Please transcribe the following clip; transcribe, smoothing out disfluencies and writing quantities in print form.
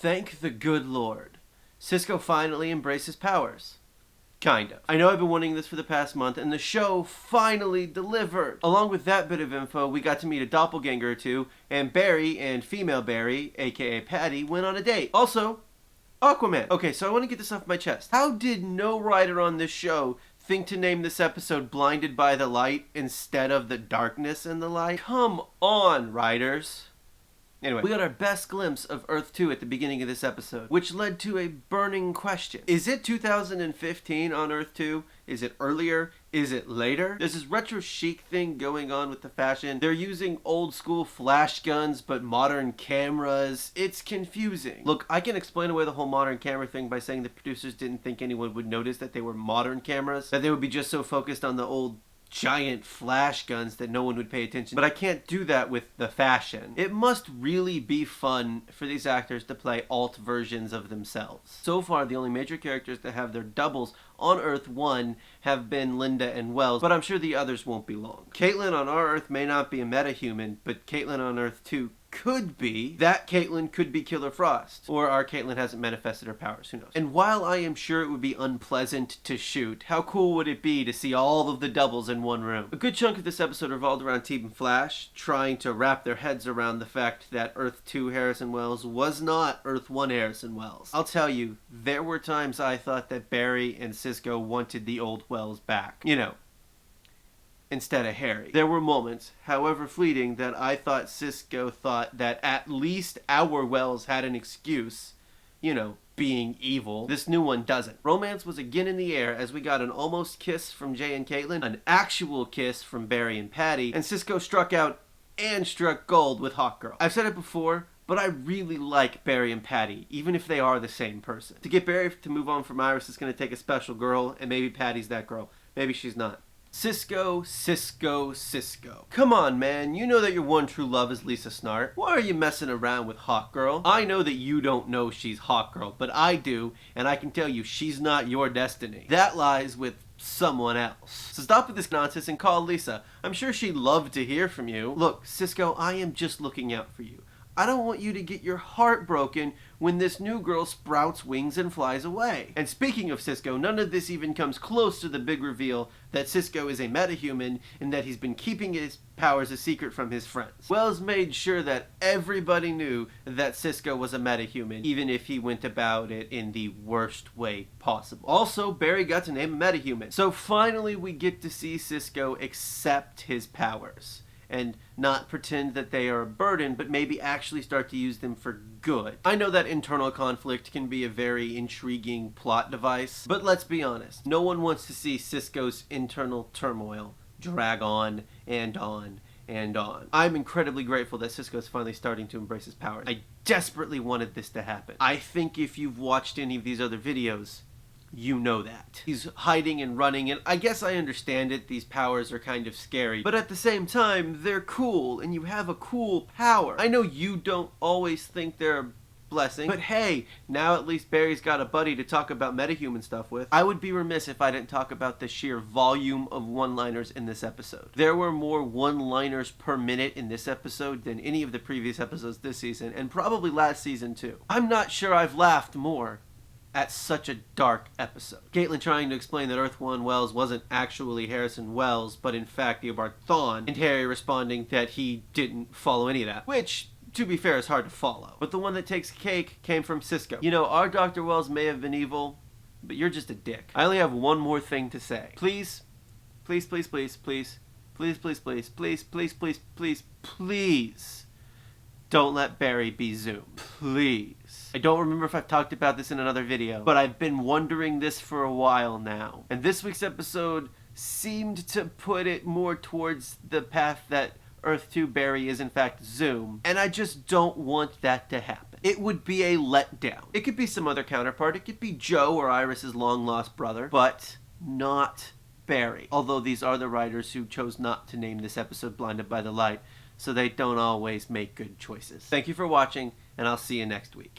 Thank the good Lord. Cisco finally embraced his powers. Kind of. I know I've been wanting this for the past month, and the show finally delivered. Along with that bit of info, we got to meet a doppelganger or two, and Barry and female Barry, aka Patty, went on a date. Also, Aquaman. Okay, so I want to get this off my chest. How did no writer on this show think to name this episode Blinded by the Light instead of The Darkness and the Light? Come on, writers. Anyway, we got our best glimpse of Earth 2 at the beginning of this episode, which led to a burning question. Is it 2015 on Earth 2? Is it earlier? Is it later? There's this retro chic thing going on with the fashion. They're using old school flash guns, but modern cameras. It's confusing. Look, I can explain away the whole modern camera thing by saying the producers didn't think anyone would notice that they were modern cameras, that they would be just so focused on the old giant flash guns that no one would pay attention. But I can't do that with the fashion. It must really be fun for these actors to play alt versions of themselves. So far, the only major characters that have their doubles on Earth 1 have been Linda and Wells, but I'm sure the others won't be long. Caitlin on our Earth may not be a metahuman, but Caitlin on Earth 2 could be. That Caitlin could be Killer Frost. Or our Caitlin hasn't manifested her powers, who knows. And while I am sure it would be unpleasant to shoot, how cool would it be to see all of the doubles in one room? A good chunk of this episode revolved around Team Flash, trying to wrap their heads around the fact that Earth 2 Harrison Wells was not Earth 1 Harrison Wells. I'll tell you, there were times I thought that Barry and Cisco wanted the old Wells back. You know, instead of Harry. There were moments, however fleeting, that I thought Cisco thought that at least our Wells had an excuse, you know, being evil. This new one doesn't. Romance was again in the air as we got an almost kiss from Jay and Caitlin, an actual kiss from Barry and Patty, and Cisco struck out and struck gold with Hawkgirl. I've said it before, but I really like Barry and Patty, even if they are the same person. To get Barry to move on from Iris is going to take a special girl, and maybe Patty's that girl. Maybe she's not. Cisco. Come on, man. You know that your one true love is Lisa Snart. Why are you messing around with Hawkgirl? I know that you don't know she's Hawkgirl, but I do, and I can tell you she's not your destiny. That lies with someone else. So stop with this nonsense and call Lisa. I'm sure she'd love to hear from you. Look, Cisco, I am just looking out for you. I don't want you to get your heart broken when this new girl sprouts wings and flies away. And speaking of Cisco, none of this even comes close to the big reveal that Cisco is a metahuman and that he's been keeping his powers a secret from his friends. Wells made sure that everybody knew that Cisco was a metahuman, even if he went about it in the worst way possible. Also, Barry got to name a metahuman. So finally we get to see Cisco accept his powers and not pretend that they are a burden, but maybe actually start to use them for good. I know that internal conflict can be a very intriguing plot device, but let's be honest. No one wants to see Cisco's internal turmoil drag on and on and on. I'm incredibly grateful that Cisco is finally starting to embrace his powers. I desperately wanted this to happen. I think if you've watched any of these other videos, you know that. He's hiding and running, and I guess I understand it. These powers are kind of scary, but at the same time, they're cool, and you have a cool power. I know you don't always think they're a blessing, but hey, now at least Barry's got a buddy to talk about metahuman stuff with. I would be remiss if I didn't talk about the sheer volume of one-liners in this episode. There were more one-liners per minute in this episode than any of the previous episodes this season, and probably last season too. I'm not sure I've laughed more at such a dark episode. Caitlin trying to explain that Earth 1 Wells wasn't actually Harrison Wells, but in fact Eobard Thawne, and Harry responding that he didn't follow any of that, which, to be fair, is hard to follow. But the one that takes cake came from Cisco. You know, our Dr. Wells may have been evil, but you're just a dick. I only have one more thing to say. Please, please, please, please, please, please, please, please, please, please, please, please, please, don't let Barry be Zoom. Please. I don't remember if I've talked about this in another video, but I've been wondering this for a while now. And this week's episode seemed to put it more towards the path that Earth 2 Barry is in fact Zoom, and I just don't want that to happen. It would be a letdown. It could be some other counterpart. It could be Joe or Iris's long-lost brother, but not Barry. Although these are the writers who chose not to name this episode Blinded by the Light, so they don't always make good choices. Thank you for watching, and I'll see you next week.